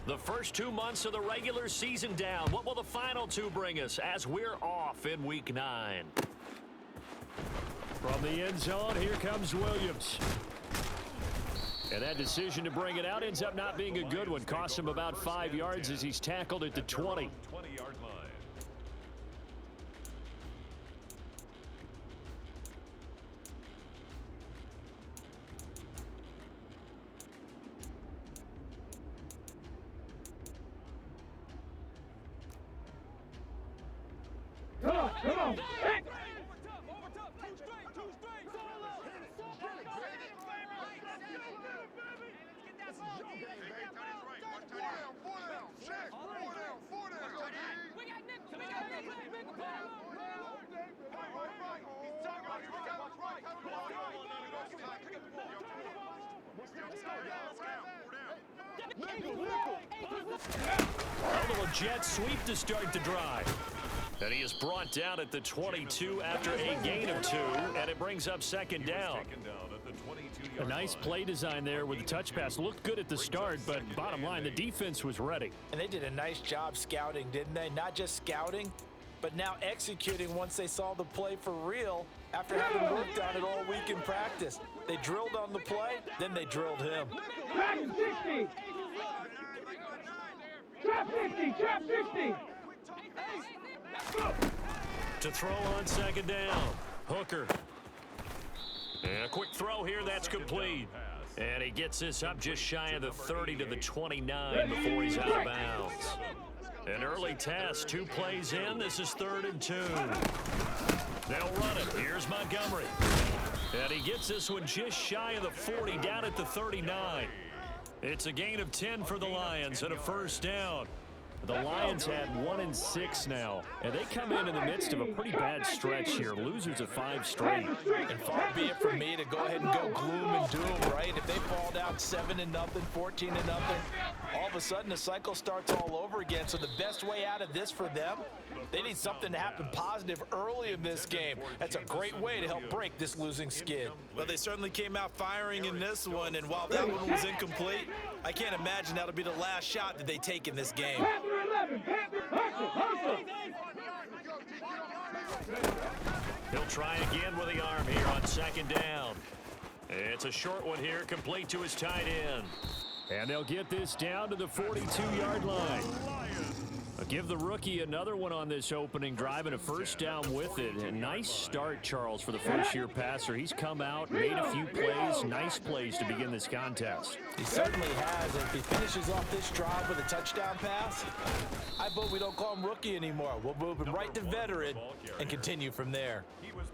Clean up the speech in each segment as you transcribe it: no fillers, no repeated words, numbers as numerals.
The first 2 months of the regular season down. What will the final 2 bring us as we're off in Week 9? From the end zone, here comes Williams. And that decision to bring it out ends up not being a good one. Cost him about 5 yards as he's tackled at the 20. 20-yard line. Come on, come on. Hey. A little jet sweep to start the drive. And he is brought down at the 22 after a gain of 2, and it brings up second down. A nice play design there with the touch pass. Looked good at the start, but bottom line, the defense was ready. And they did a nice job scouting, didn't they? Not just scouting, but now executing once they saw the play for real after having worked on it all week in practice. They drilled on the play, then they drilled him. Trap 60. Trap 50. Trap 50. To throw on second down. Hooker. And a quick throw here, that's complete. And he gets this up just shy of the 30 to the 29 before he's out of bounds. An early test, 2 plays in. This is 3rd and 2. They'll run it. Here's Montgomery. And he gets this one just shy of the 40, down at the 39. It's a gain of 10 for the Lions and a first down. The Lions had 1 and 6 now, and they come in the midst of a pretty bad stretch here. Losers of 5 straight. And far be it from me to go ahead and go gloom and doom, right? If they fall down 7-0, 14-0, all of a sudden the cycle starts all over again. So the best way out of this for them, they need something to happen positive early in this game. That's a great way to help break this losing skid. Well, they certainly came out firing in this one, and while that one was incomplete, I can't imagine that'll be the last shot that they take in this game. He'll try again with the arm here on second down. It's a short one here, complete to his tight end. And they'll get this down to the 42-yard line. I'll give the rookie another one on this opening drive and a first down with it. A nice start, Charles, for the first-year passer. He's come out, made a few plays, nice plays to begin this contest. He certainly has. If he finishes off this drive with a touchdown pass, I vote we don't call him rookie anymore. We'll move him right to veteran and continue from there.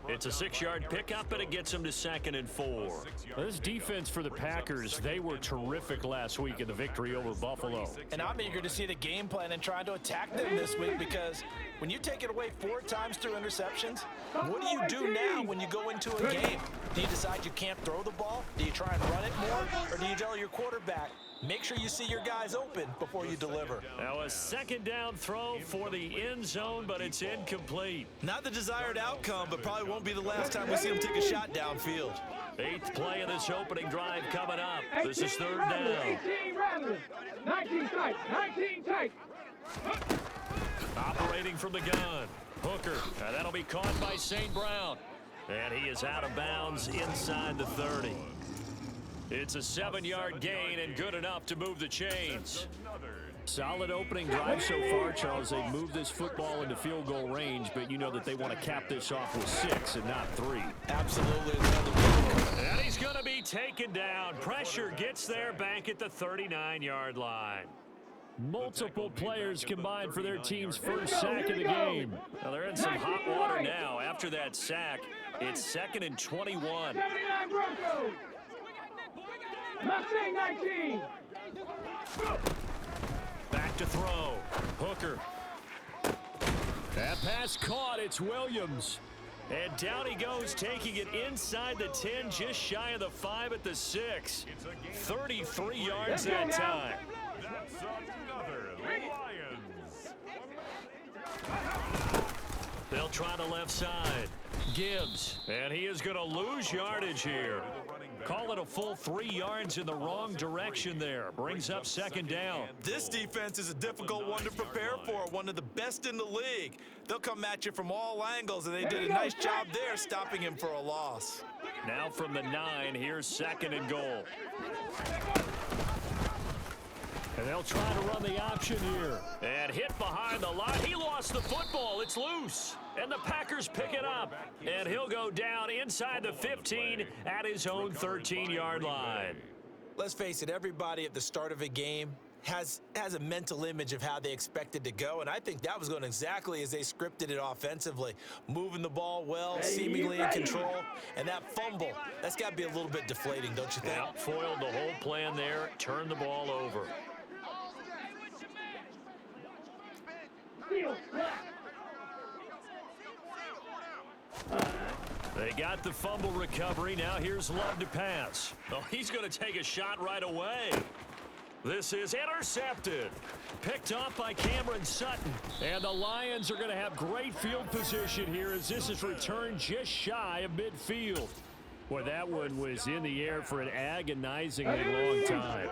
It's a 6-yard pickup, and it gets him to 2nd and 4. Well, this defense for the Packers, they were terrific last week in the victory over Buffalo. And I'm eager to see the game plan and trying to attack them this week, because when you take it away 4 times through interceptions, what do you do now when you go into a game? Do you decide you can't throw the ball? Do you try and run it more? Or do you tell your quarterback, make sure you see your guys open before you deliver? Now a second down throw for the end zone, but it's incomplete. Not the desired outcome, but probably won't be the last time we see him take a shot downfield. 8th play of this opening drive coming up. This is 3rd down. 19 tight. 19 tight. Operating from the gun. Hooker. That'll be caught by St. Brown. And he is out of bounds inside the 30. It's a 7-yard gain and good enough to move the chains. Solid opening drive so far, Charles. They've moved this football into field goal range, but you know that they want to cap this off with 6 and not 3. Absolutely. And he's going to be taken down. Pressure gets there back at the 39-yard line. Multiple players combined for their team's first sack of the game. Well, they're in some hot water now. After that sack, it's 2nd and 21. 79 Broncos. Mustang 19. Back to throw. Hooker. That pass caught. It's Williams. And down he goes, taking it inside the 10, just shy of the 5 at the 6. 33 yards that time. That's another Lions. They'll try the left side. Gibbs. And he is going to lose yardage here. Call it a full 3 yards in the wrong direction there. Brings up second down. This defense is a difficult one to prepare for, one of the best in the league. They'll come at you from all angles, and they did a nice job there stopping him for a loss. Now from the 9, here's second and goal. And they'll try to run the option here. And hit behind the line. He lost the football. It's loose. And the Packers pick it up. And he'll go down inside the 15 at his own 13-yard line. Let's face it, everybody at the start of a game has a mental image of how they expect it to go, and I think that was going exactly as they scripted it offensively. Moving the ball well, seemingly in control, and that fumble, that's got to be a little bit deflating, don't you think? Yeah, foiled the whole plan there, turned the ball over. They got the fumble recovery. Now here's Love to pass. Oh, he's going to take a shot right away. This is intercepted. Picked off by Cameron Sutton. And the Lions are going to have great field position here as this is returned just shy of midfield. Boy, that one was in the air for an agonizingly long time.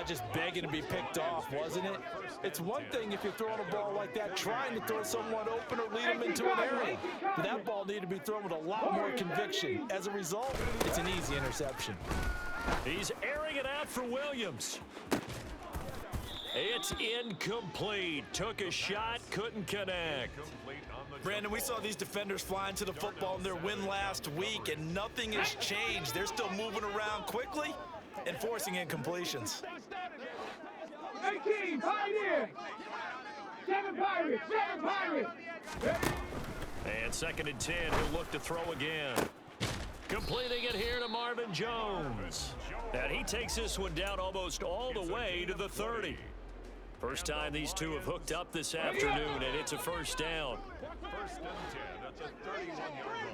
Just begging to be picked off, wasn't it? It's one thing if you're throwing a ball like that, trying to throw someone open or lead them into an area. But that ball needed to be thrown with a lot more conviction. As a result, it's an easy interception. He's airing it out for Williams. It's incomplete. Took a shot, couldn't connect. Brandon, we saw these defenders flying to the football in their win last week, and nothing has changed. They're still moving around quickly and forcing incompletions. 18, Pioneer! 7 Pirates, 7 Pirates! And second and 10, he'll look to throw again. Completing it here to Marvin Jones. And he takes this one down almost all the way to the 30. First time these two have hooked up this afternoon, and it's a first down. First and 10 at the 31-yard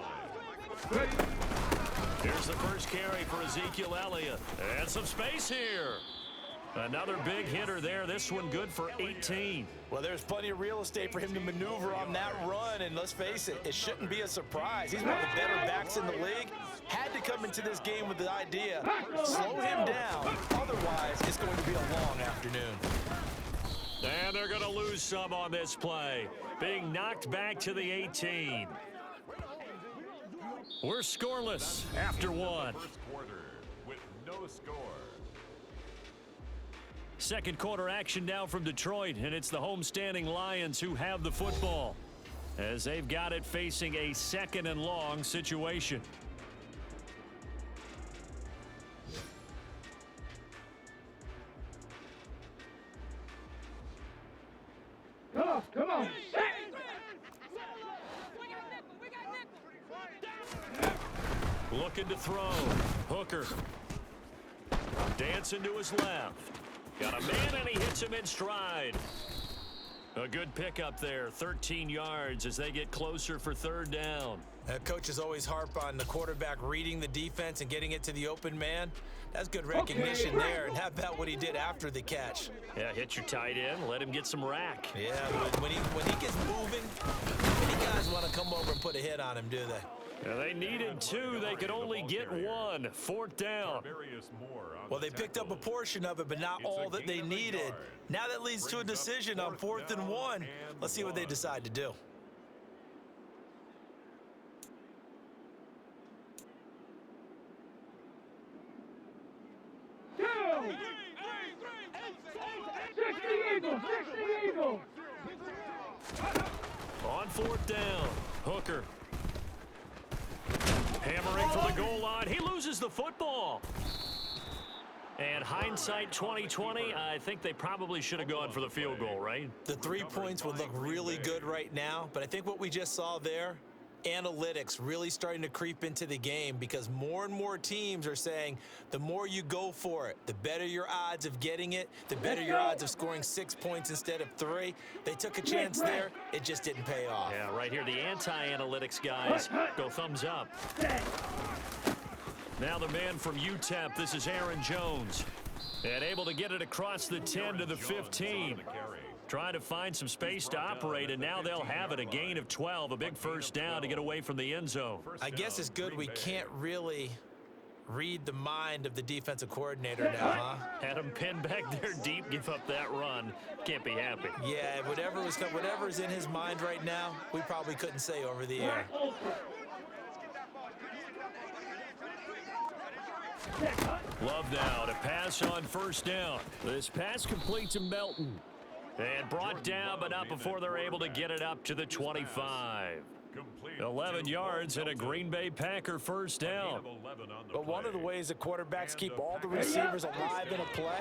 line. Here's the first carry for Ezekiel Elliott. And some space here. Another big hitter there. This one good for 18. Well, there's plenty of real estate for him to maneuver on that run, and let's face it, it shouldn't be a surprise. He's one of the better backs in the league. Had to come into this game with the idea, slow him down. Otherwise, it's going to be a long afternoon. And they're going to lose some on this play. Being knocked back to the 18. We're scoreless after one. First quarter with no score. Second quarter action now from Detroit, and it's the homestanding Lions who have the football as they've got it facing a second and long situation. Come on. Looking to throw. Hooker. Dancing to his left. Got a man, and he hits him in stride. A good pickup there, 13 yards as they get closer for third down. Coaches always harp on the quarterback reading the defense and getting it to the open man. That's good recognition there. And how about what he did after the catch? Yeah, hit your tight end, let him get some rack. Yeah, when he gets moving, many guys want to come over and put a hit on him, do they? Yeah, they needed two. They could only get one. Fourth down. Well, they picked up a portion of it, but not all that they needed. Now that leads to a decision on 4th and 1. Let's see what they decide to do. Two! 60 Eagles, 60 Eagles! On fourth down, Hooker. Hammering for the goal line. He loses the football. And hindsight 2020, I think they probably should have gone for the field goal, right? The 3 points would look really good right now, but I think what we just saw there, analytics really starting to creep into the game because more and more teams are saying the more you go for it, the better your odds of getting it, the better your odds of scoring 6 points instead of 3. They took a chance there. It just didn't pay off. Yeah, right here, the anti-analytics guys go thumbs up. Now the man from UTEP, this is Aaron Jones. And able to get it across the 10 to the 15. Trying to find some space to operate, and now they'll have it. A gain of 12, a big first down to get away from the end zone. I guess it's good we can't really Read the mind of the defensive coordinator now, huh? Had him pinned back there deep, give up that run. Can't be happy. Yeah, whatever's in his mind right now, we probably couldn't say over the air. Love now to pass on first down. This pass complete to Melton. And brought down, but not before they're able to get it up to the 25. 11 yards and a Green Bay Packer first down. But one of the ways that quarterbacks keep all the receivers alive in a play,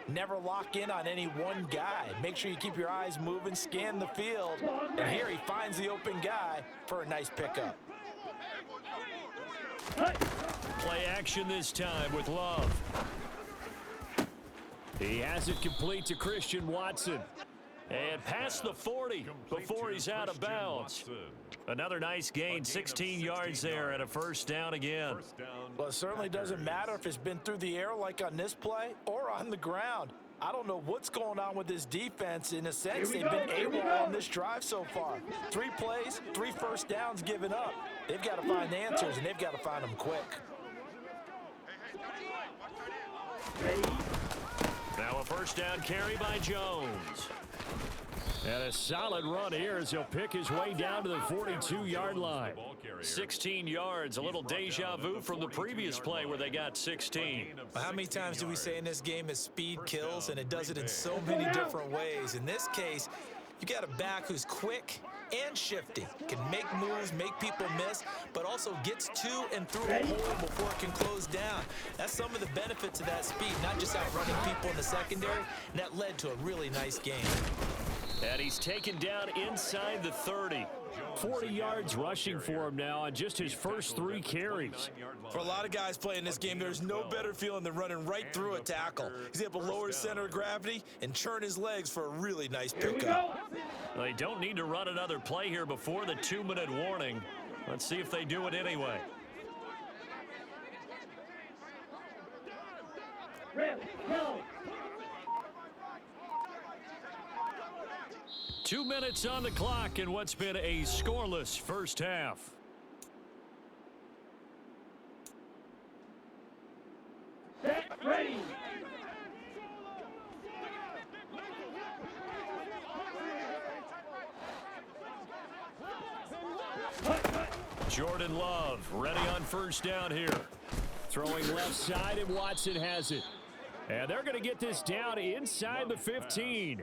never lock in on any one guy. Make sure you keep your eyes moving, scan the field. And here he finds the open guy for a nice pickup. Play action this time with Love. He has it complete to Christian Watson. And past the 40 before he's out of bounds. Another nice gain, 16 yards there and a first down again. Well, it certainly doesn't matter if it's been through the air like on this play or on the ground. I don't know what's going on with this defense. In a sense, they've been AWOL on this drive so far. 3 plays, 3 first downs given up. They've got to find answers, and they've got to find them quick. Now a first down carry by Jones. And a solid run here as he'll pick his way down to the 42-yard line. 16 yards, a little deja vu from the previous play where they got 16. How many times do we say in this game that speed kills, and it does it in so many different ways? In this case, you got a back who's quick and shifty, can make moves, make people miss, but also gets to and through a hole before it can close down. That's some of the benefits of that speed, not just outrunning people in the secondary, and that led to a really nice game. And he's taken down inside the 30. 40 yards rushing for him now on just his first 3 carries. For a lot of guys playing this game, there's no better feeling than running right through a tackle. He's able to lower his center of gravity and churn his legs for a really nice pickup. They don't need to run another play here before the 2-minute warning. Let's see if they do it anyway. No. 2 minutes on the clock in what's been a scoreless first half. Set, ready. Jordan Love ready on first down here. Throwing left side, and Watson has it. And they're going to get this down inside the 15.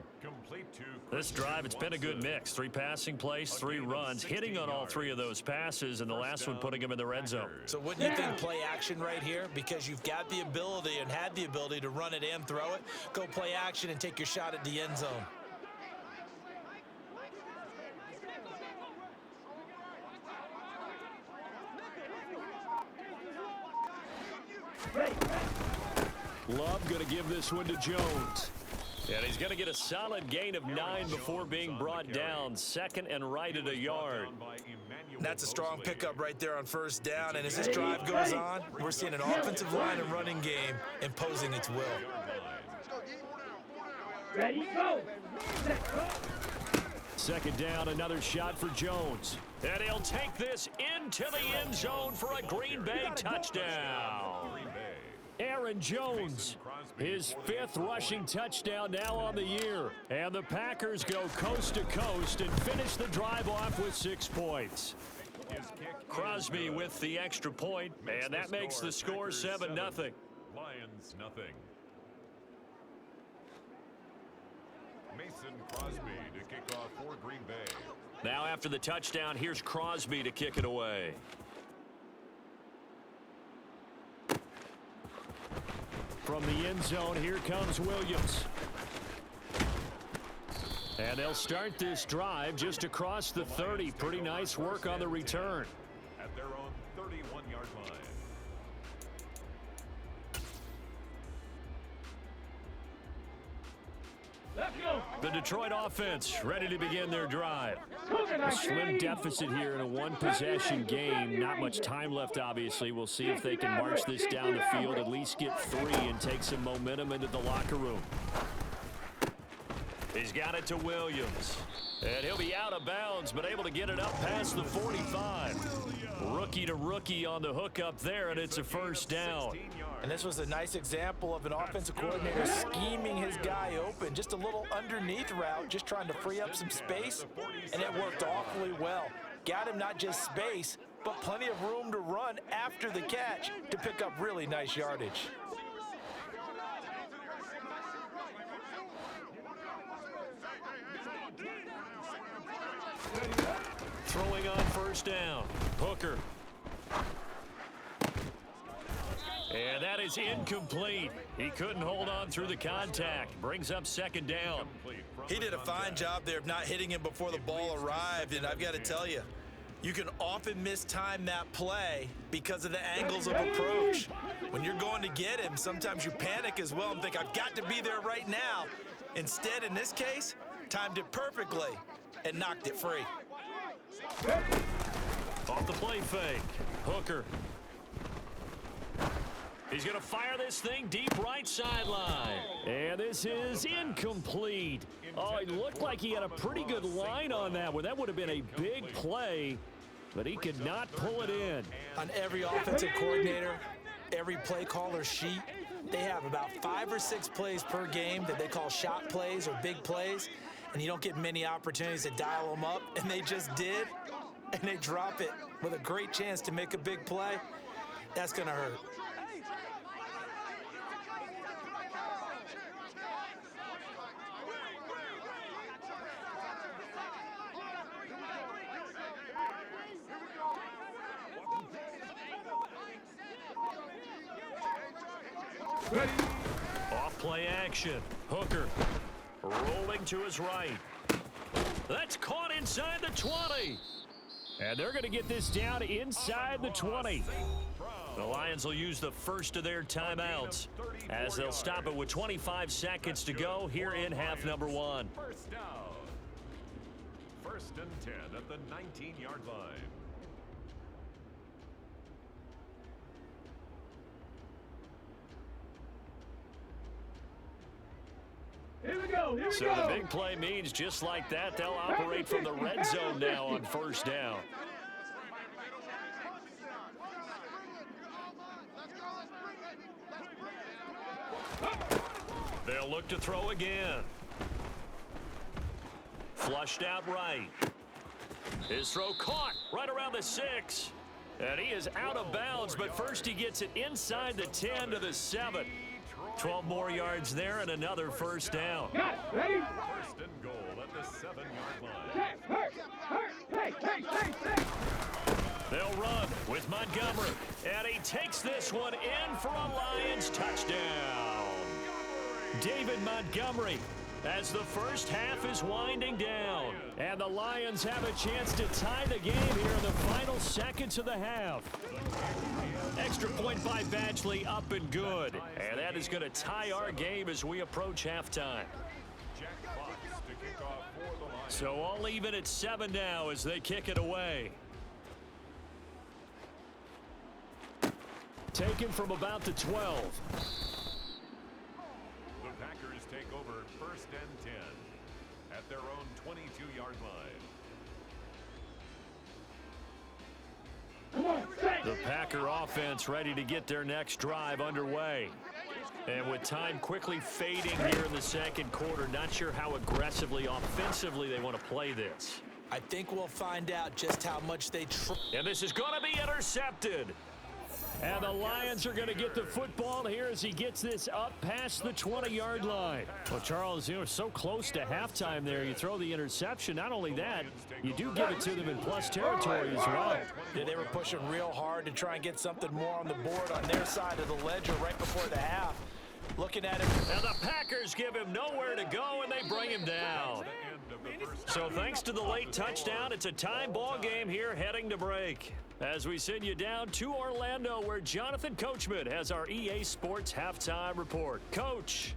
This drive, it's been a good mix. 3 passing plays, 3 runs, hitting on all 3 of those passes, and the last one putting him in the red zone. So wouldn't you think play action right here? Because you've got the ability and had the ability to run it and throw it. Go play action and take your shot at the end zone. Love going to give this one to Jones. And he's going to get a solid gain of 9 before being brought down. 2nd and right at a yard. That's a strong pickup right there on first down. And as this drive goes on, we're seeing an offensive line and running game imposing its will. Ready, go. 2nd down, another shot for Jones. And he'll take this into the end zone for a Green Bay touchdown. Aaron Jones, his 5th rushing touchdown now on the year. And the Packers go coast to coast and finish the drive off with 6 points. Crosby with the extra point, and that makes the score 7-0. Lions nothing. Mason Crosby to kick off for Green Bay. Now after the touchdown, here's Crosby to kick it away. From the end zone, here comes Williams. And they'll start this drive just across the 30. Pretty nice work on the return. At their own 31-yard line. Let's go. The Detroit offense ready to begin their drive. A slim deficit here in a 1-possession game. Not much time left, obviously. We'll see if they can march this down the field, at least get 3 and take some momentum into the locker room. He's got it to Williams. And he'll be out of bounds, but able to get it up past the 45. Rookie to rookie on the hook up there, and it's a first down. And this was a nice example of an offensive coordinator scheming his guy open. Just a little underneath route, just trying to free up some space, and it worked awfully well. Got him not just space, but plenty of room to run after the catch to pick up really nice yardage. Throwing on first down, Hooker. And that is incomplete. He couldn't hold on through the contact. Brings up second down. He did a fine job there of not hitting him before the ball arrived, and I've got to tell you, you can often mistime that play because of the angles of approach. When you're going to get him, sometimes you panic as well and think, I've got to be there right now. Instead, in this case, timed it perfectly and knocked it free. Off the play fake, Hooker. He's going to fire this thing deep right sideline. And this is incomplete. Oh, it looked like he had a pretty good line on that one. That would have been a big play, but he could not pull it in. On every offensive coordinator, every play caller sheet, they have about 5 or 6 plays per game that they call shot plays or big plays, and you don't get many opportunities to dial them up, and they just did, and they drop it with a great chance to make a big play. That's going to hurt. Off play action. Hooker rolling to his right. That's caught inside the 20. And they're going to get this down inside the 20. The Lions will use the first of their timeouts as they'll stop it with 25 seconds to go here in half number 1. First down. 1st and 10 at the 19-yard line. Here we go. So the big play means just like that, they'll operate from the red zone now on first down. They'll look to throw again. Flushed out right. His throw caught right around the 6. And he is out of bounds, but first he gets it inside the 10 to the 7. 12 more yards there and another first down. Got it. Ready? 1st and goal at the 7-yard line. Hey. They'll run with Montgomery. And he takes this one in for a Lions touchdown. David Montgomery as the first half is winding down. And the Lions have a chance to tie the game here in the final seconds of the half. Extra point by Badgley, up and good. And that is going to tie our game as we approach halftime. Jack Fox to kick off for the Lions. So all even at 7 now as they kick it away. Taken from about the 12. The Packers take over 1st and 10 at their own 22-yard line. The Packer offense ready to get their next drive underway. And with time quickly fading here in the second quarter, not sure how aggressively, offensively they want to play this. I think we'll find out just how much they And this is going to be intercepted. And the Lions are going to get the football here as he gets this up past the 20-yard line. Well, Charles, you know, so close to halftime there. You throw the interception. Not only that, you do give it to them in plus territory as well. Yeah, they were pushing real hard to try and get something more on the board on their side of the ledger right before the half. Looking at him. And the Packers give him nowhere to go, and they bring him down. So thanks to the late touchdown, it's a tie ball game here heading to break. As we send you down to Orlando, where Jonathan Coachman has our EA Sports halftime report. Coach.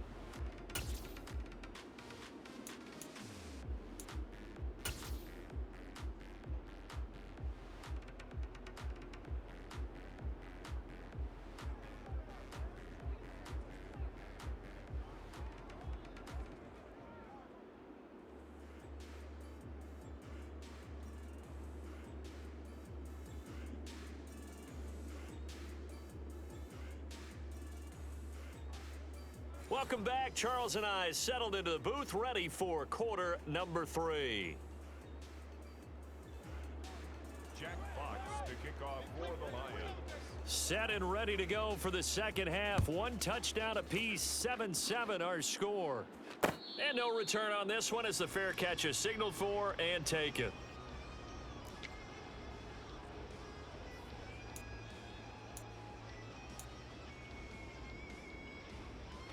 Welcome back. Charles and I settled into the booth, ready for quarter number 3. Jack Fox to kick off for the Lions. Set and ready to go for the second half. 1 touchdown apiece, 7-7 our score. And no return on this one as the fair catch is signaled for and taken.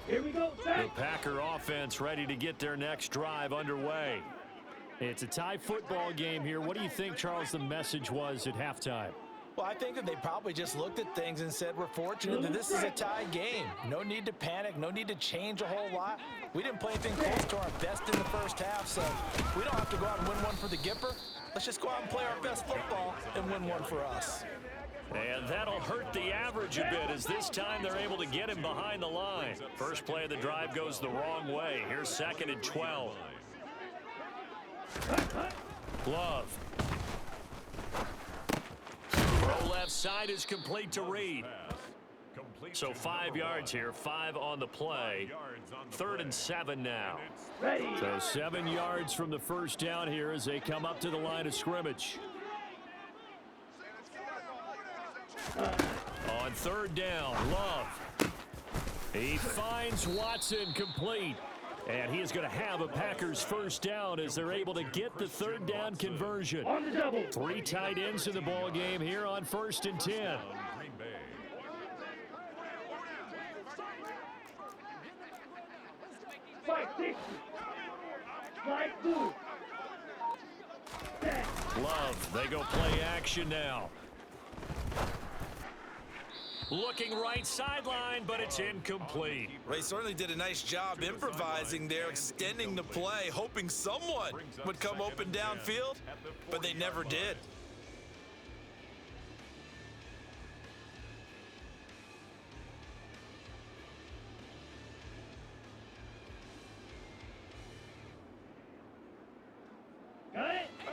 Here we go, The Packer offense ready to get their next drive underway. It's a tie football game here. What do you think, Charles, the message was at halftime? Well, I think that they probably just looked at things and said, we're fortunate that this is a tie game. No need to panic. No need to change a whole lot. We didn't play anything close to our best in the first half, so we don't have to go out and win one for the Gipper. Let's just go out and play our best football and win one for us. And that'll hurt the average a bit as this time they're able to get him behind the line. First play of the drive goes the wrong way. Here's 2nd and 12. Glove. Throw left side is complete to Reed. So 5 yards here, 5 on the play. 3rd and 7 now. So 7 yards from the first down here as they come up to the line of scrimmage. On 3rd down, Love. He finds Watson complete. And he is going to have a Packers first down as they're able to get the 3rd down conversion. 3 tight ends in the ball game here on 1st and 10. Love, they go play action now. Looking right sideline, but it's incomplete. They certainly did a nice job improvising there, extending the play, hoping someone would come open downfield, but they never did.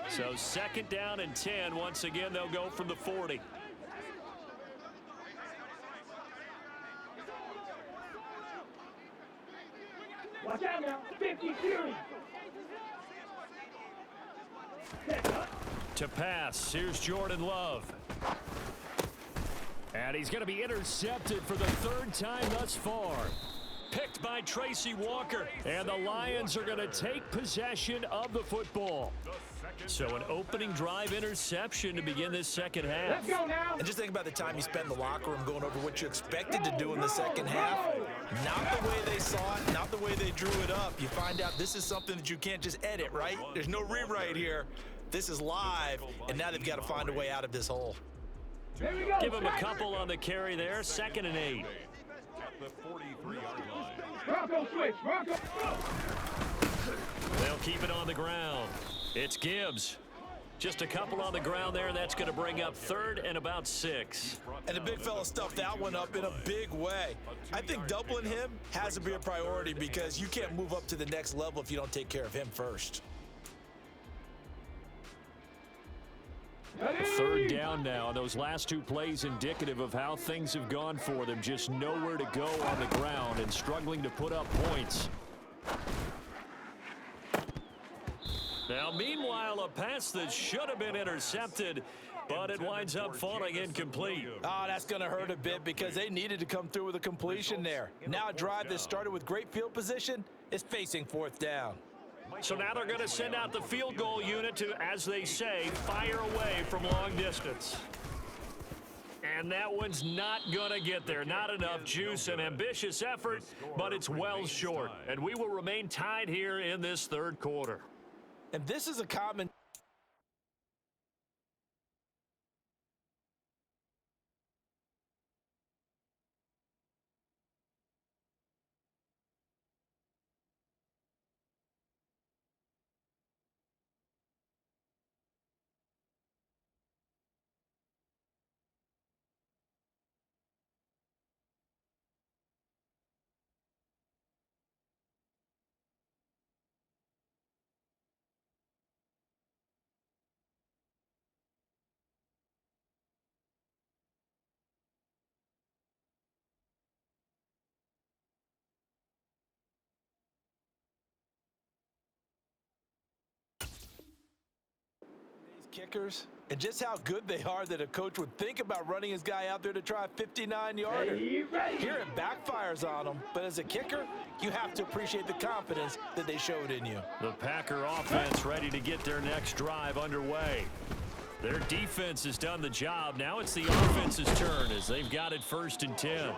So 2nd down and 10. Once again, they'll go from the 40. Watch out now. 50 Fury. To pass, here's Jordan Love. And he's going to be intercepted for the 3rd time thus far. Picked by Tracy Walker. And the Lions are going to take possession of the football. So an opening drive interception to begin this second half. Let's go now. And just think about the time you spend in the locker room going over what you expected to do in the second half. Not the way they saw it, not the way they drew it up. You find out this is something that you can't just edit, right? There's no rewrite here. This is live, and now they've got to find a way out of this hole. Here we go. Give him a couple on the carry there. 2nd and 8. At the 43-yard line. Bronco switch. Bronco. They'll keep it on the ground. It's Gibbs. Just a couple on the ground there. That's going to bring up 3rd and about 6. And the big fella stuffed that one up in a big way. I think doubling him has to be a priority because you can't move up to the next level if you don't take care of him first. 3rd down now. Those last 2 plays indicative of how things have gone for them. Just nowhere to go on the ground and struggling to put up points. Now, meanwhile, a pass that should have been intercepted, but it winds up falling incomplete. Oh, that's going to hurt a bit because they needed to come through with a completion there. Now a drive that started with great field position is facing 4th down. So now they're going to send out the field goal unit to, as they say, fire away from long distance. And that one's not going to get there. Not enough juice. An ambitious effort, but it's well short. And we will remain tied here in this 3rd quarter. And this is a common Kickers, and just how good they are that a coach would think about running his guy out there to try a 59-yarder. Here it backfires on him, but as a kicker, you have to appreciate the confidence that they showed in you. The Packer offense ready to get their next drive underway. Their defense has done the job. Now it's the offense's turn as they've got it 1st and 10.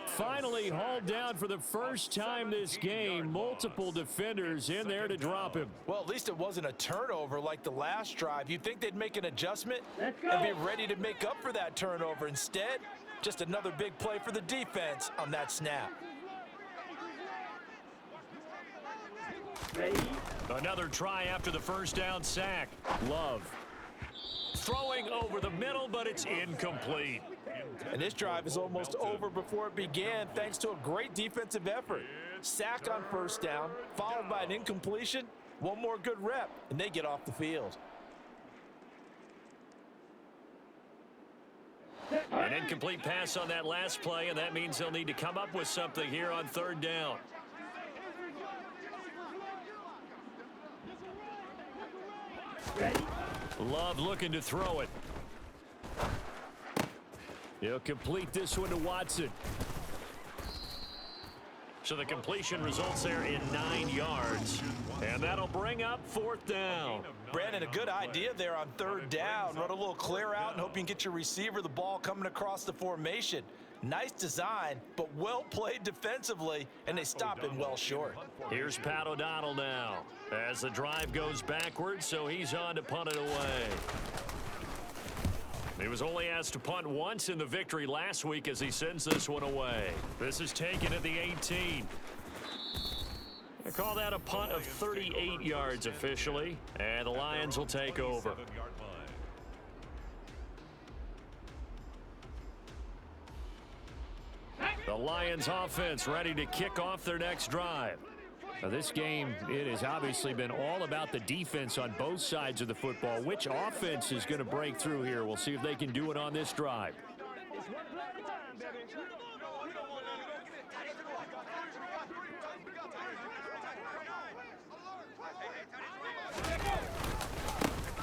Finally hauled down for the first time this game. Multiple defenders in there to drop him. Well, at least it wasn't a turnover like the last drive. You'd think they'd make an adjustment and be ready to make up for that turnover. Instead, just another big play for the defense on that snap. Another try after the first down sack. Love throwing over the middle, but it's incomplete. And this drive is almost over before it began thanks to a great defensive effort. Sack on 1st down, followed by an incompletion. One more good rep, and they get off the field. An incomplete pass on that last play, and that means they'll need to come up with something here on 3rd down. Love looking to throw it. He'll complete this one to Watson. So the completion results there in 9 yards. And that'll bring up 4th down. Brandon, a good idea there on 3rd down. Run a little clear out and hope you can get your receiver the ball coming across the formation. Nice design, but well played defensively, and they stop him well short. Here's Pat O'Donnell now as the drive goes backwards, so he's on to punt it away. He was only asked to punt once in the victory last week as he sends this one away. This is taken at the 18. They call that a punt of 38 yards officially, and the Lions will take over. The Lions offense ready to kick off their next drive. Now this game, it has obviously been all about the defense on both sides of the football. Which offense is going to break through here? We'll see if they can do it on this drive.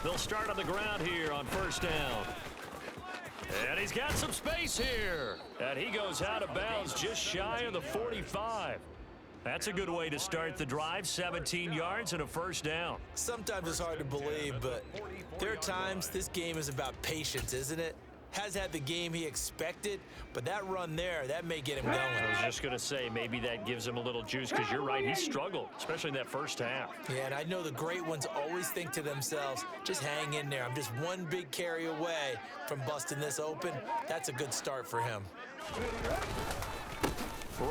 They'll start on the ground here on 1st down. And he's got some space here. And he goes out of bounds just shy of the 45. That's a good way to start the drive. 17 yards and a 1st down. Sometimes it's hard to believe, but there are times this game is about patience, isn't it? Has had the game he expected, but that run there, that may get him going. I was just going to say, maybe that gives him a little juice, because you're right, he struggled, especially in that 1st half. Yeah, and I know the great ones always think to themselves, just hang in there. I'm just one big carry away from busting this open. That's a good start for him.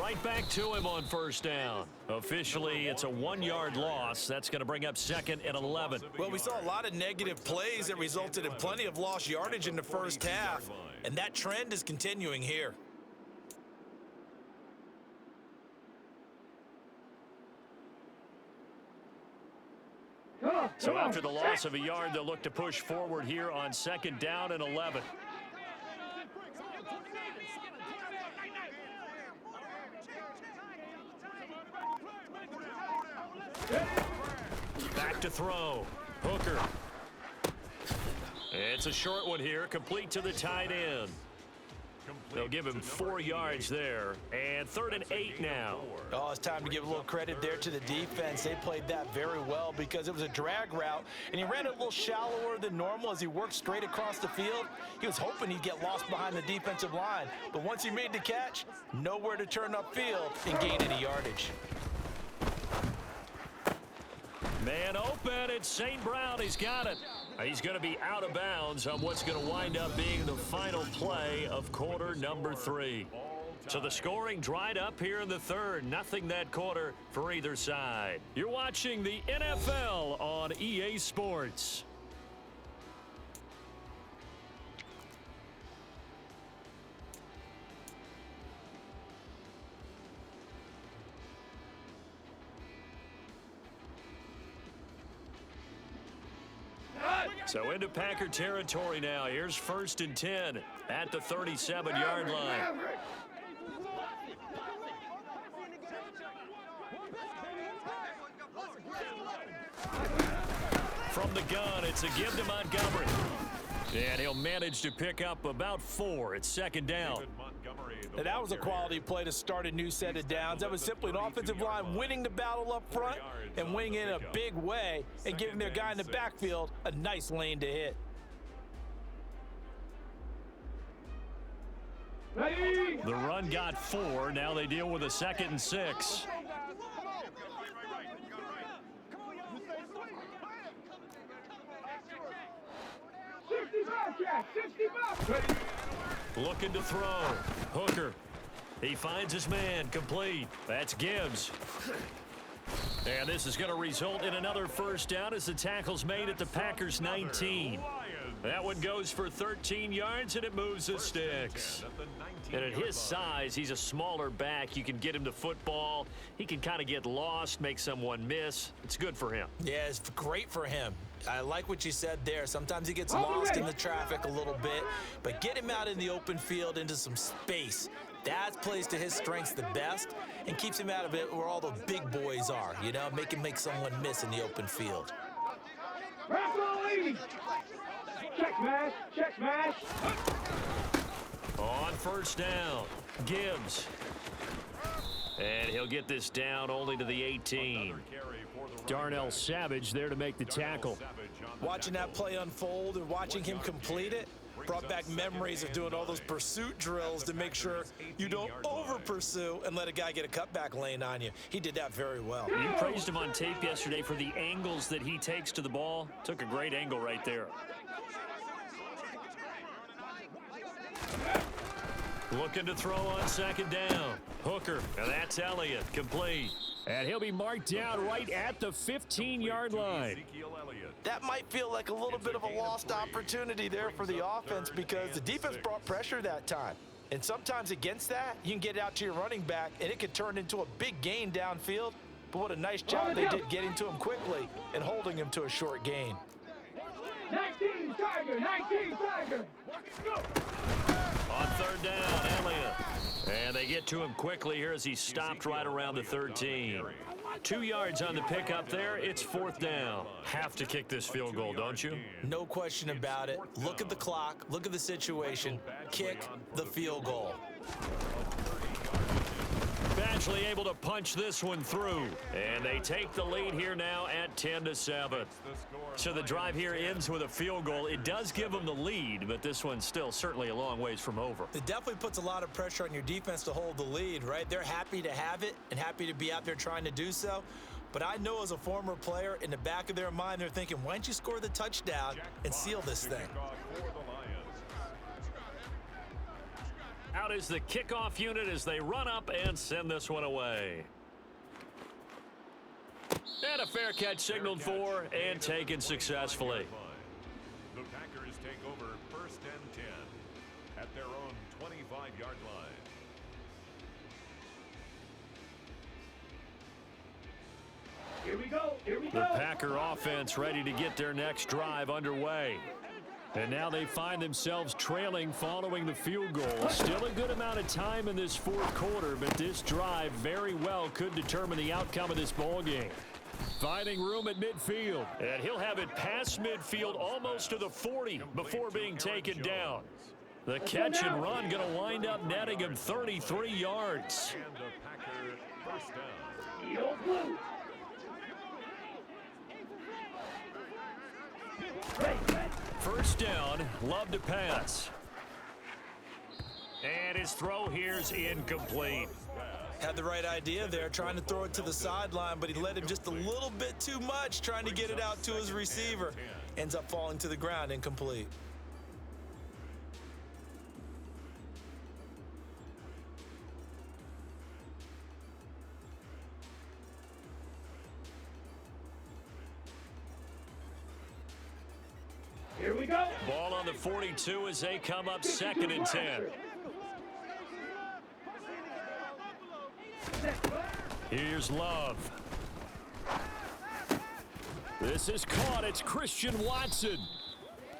Right back to him on 1st down. Officially, it's a 1-yard loss. That's going to bring up 2nd and 11. Well, we saw a lot of negative plays that resulted in plenty of lost yardage in the 1st half, and that trend is continuing here. So after the loss of a yard, they'll look to push forward here on 2nd down and 11. Back to throw. Hooker. It's a short one here, complete to the tight end. They'll give him 4 yards there, and 3rd and 8 now. Oh, it's time to give a little credit there to the defense. They played that very well because it was a drag route, and he ran it a little shallower than normal as he worked straight across the field. He was hoping he'd get lost behind the defensive line, but once he made the catch, nowhere to turn upfield and gain any yardage. Man open, it's St. Brown. He's got it. He's going to be out of bounds on what's going to wind up being the final play of quarter number 3. So the scoring dried up here in the 3rd. Nothing that quarter for either side. You're watching the NFL on EA Sports. So into Packer territory now. Here's 1st and 10 at the 37-yard line. From the gun, it's a give to Montgomery. And he'll manage to pick up about 4. It's second down. And that was a quality play to start a new set of downs. That was simply an offensive line winning the battle up front and winning in a big way and giving their guy in the backfield a nice lane to hit. The run got 4. Now they deal with a 2nd and 6. Looking to throw. Hooker. He finds his man. Complete. That's Gibbs. And this is going to result in another first down as the tackle's made at the Packers' 19. That one goes for 13 yards, and it moves the sticks. And at his size, he's a smaller back. You can get him to football. He can kind of get lost, make someone miss. It's good for him. Yeah, it's great for him. I like what you said there. Sometimes he gets lost in the traffic a little bit, but get him out in the open field into some space. That plays to his strengths the best and keeps him out of it where all the big boys are, you know, make someone miss in the open field. Check mash, check mash. On first down, Gibbs. And he'll get this down only to the 18. Darnell Savage there to make the tackle. Watching that play unfold and watching him complete it brought back memories of doing all those pursuit drills to make sure you don't over-pursue and let a guy get a cutback lane on you. He did that very well. You praised him on tape yesterday for the angles that he takes to the ball. Took a great angle right there. Looking to throw on second down. Hooker, and that's Elliott, complete. And he'll be marked down right at the 15-yard line. That might feel like a little bit of a lost opportunity there for the offense because the defense brought pressure that time. And sometimes against that, you can get out to your running back, and it could turn into a big gain downfield. But what a nice job they did getting to him quickly and holding him to a short gain. 19 Tiger, 19 Tiger. On third down, Elliott. And they get to him quickly here as he stopped right around the 13. 2 yards on the pickup there. It's fourth down. Have to kick this field goal, don't you? No question about it. Look at the clock. Look at the situation. Kick the field goal. Badgley able to punch this one through. And they take the lead here now at 10-7. So the drive here ends with a field goal. It does give them the lead, but this one's still certainly a long ways from over. It definitely puts a lot of pressure on your defense to hold the lead, right? They're happy to have it and happy to be out there trying to do so. But I know as a former player, in the back of their mind, they're thinking, why don't you score the touchdown and seal this thing? Out is the kickoff unit as they run up and send this one away. And a fair catch signaled for and taken successfully. The Packers take over first and 10 at their own 25-yard line. Here we go, here we go. The Packer offense ready to get their next drive underway. And now they find themselves trailing following the field goal. Still a good amount of time in this fourth quarter, but this drive very well could determine the outcome of this ball game. Finding room at midfield, and he'll have it past midfield almost to the 40 before being taken down. The catch and run going to wind up netting him 33 yards. And the Packer first down. Yo, blue. First down, Love to pass. And his throw here's incomplete. Had the right idea there, trying to throw it to the sideline, but he let him just a little bit too much, trying to get it out to his receiver. Ends up falling to the ground, incomplete. Here we go. Ball on the 42 as they come up second and 10. Here's Love. This is caught. It's Christian Watson.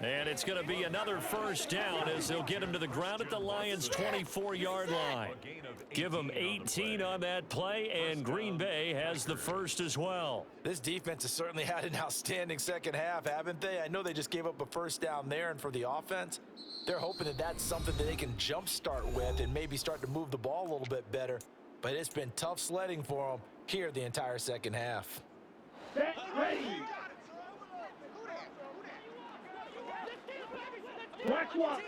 And it's going to be another first down as they'll get him to the ground at the Lions' 24-yard line. Give him 18 on that play, and Green Bay has the first as well. This defense has certainly had an outstanding second half, haven't they? I know they just gave up a first down there, and for the offense, they're hoping that that's something that they can jumpstart with and maybe start to move the ball a little bit better. But it's been tough sledding for them here the entire second half. Set, ready. Watch one.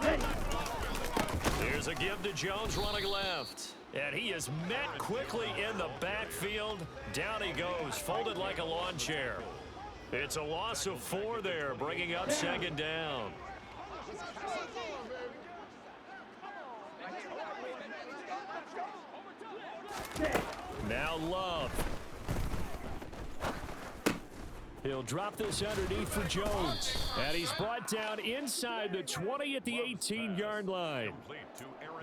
Ready. Here's a give to Jones running left. And he is met quickly in the backfield. Down he goes, folded like a lawn chair. It's a loss of 4 there, bringing up second down. Now Love. He'll drop this underneath for Jones. And he's brought down inside the 20 at the 18-yard line.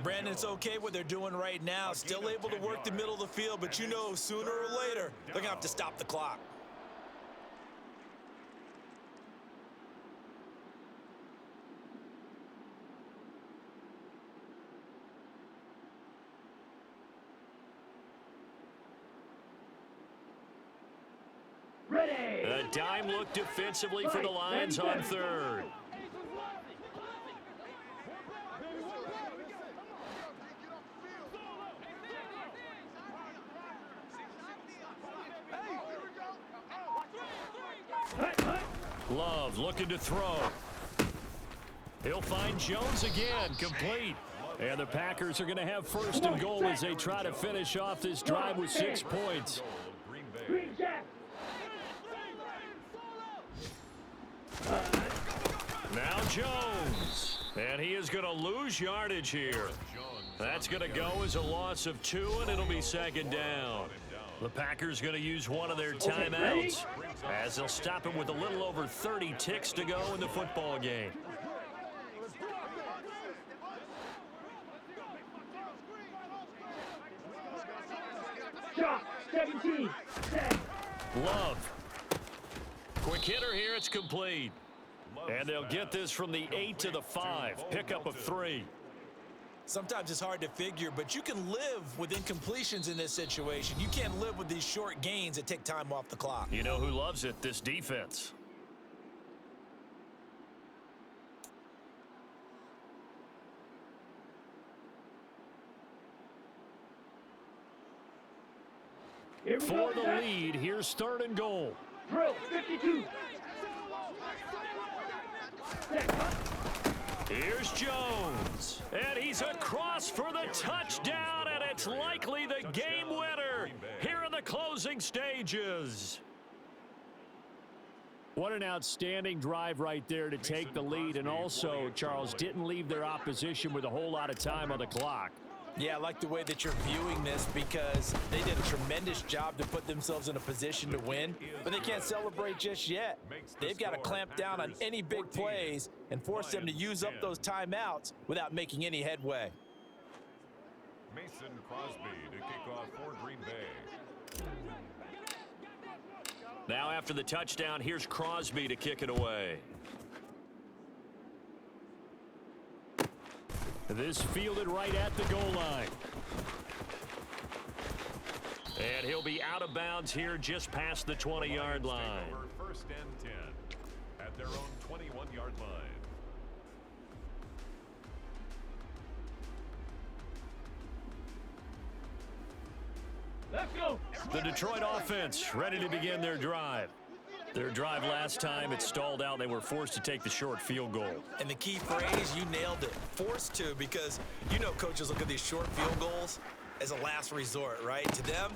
Brandon, it's okay what they're doing right now. Still able to work the middle of the field, but you know sooner or later they're going to have to stop the clock. Ready. A dime look defensively for the Lions on third. Love looking to throw. He'll find Jones again, complete. And the Packers are going to have first and goal as they try to finish off this drive with 6 points. Green Jack. Now Jones. And he is going to lose yardage here. That's going to go as a loss of 2, and it'll be second down. The Packers going to use one of their timeouts as they'll stop him with a little over 30 ticks to go in the football game. Shot. 17. Set. Love. Quick hitter here. It's complete. And they'll get this from the 8 to the 5. Pickup of 3. Sometimes it's hard to figure, but you can live with incompletions in this situation. You can't live with these short gains that take time off the clock. You know who loves it? This defense. Here we For go. the lead, here's third and goal. Drill. 52. Set. Here's Jones, and he's across for the touchdown, and it's likely the game winner here in the closing stages. What an outstanding drive right there to take the lead, and also, Charles, didn't leave their opposition with a whole lot of time on the clock. Yeah, I like the way that you're viewing this because they did a tremendous job to put themselves in a position to win, but they can't celebrate just yet. They've got to clamp down on any big plays and force them to use up those timeouts without making any headway. Mason Crosby to kick off for Green Bay. Now after the touchdown, here's Crosby to kick it away. This fielded right at the goal line. And he'll be out of bounds here just past the 20-yard line. First and 10 at their own 21-yard line. Let's go. The Detroit offense ready to begin their drive. Their drive last time, it stalled out. They were forced to take the short field goal. And the key phrase, you nailed it, forced to, because you know coaches look at these short field goals as a last resort, right? To them,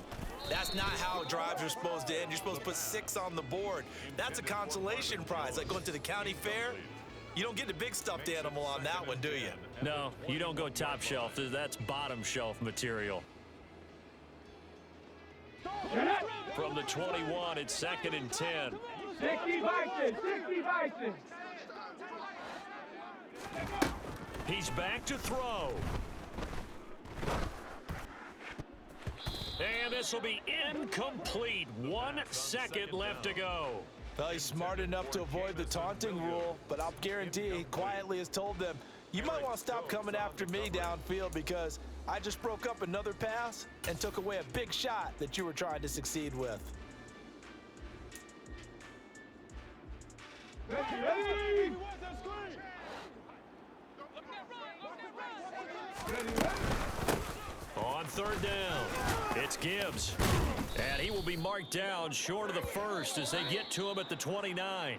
that's not how drives are supposed to end. You're supposed to put 6 on the board. That's a consolation prize, like going to the county fair. You don't get the big stuffed animal on that one, do you? No, you don't go top shelf. That's bottom shelf material. From the 21, it's second and 10. 60 Bison. 60 Bison. He's back to throw. And this will be incomplete. 1 second left to go. Well, he's smart enough to avoid the taunting rule, but I'll guarantee he quietly has told them, you might want to stop coming after me downfield because I just broke up another pass and took away a big shot that you were trying to succeed with. Ready? On third down, it's Gibbs. And he will be marked down short of the first as they get to him at the 29.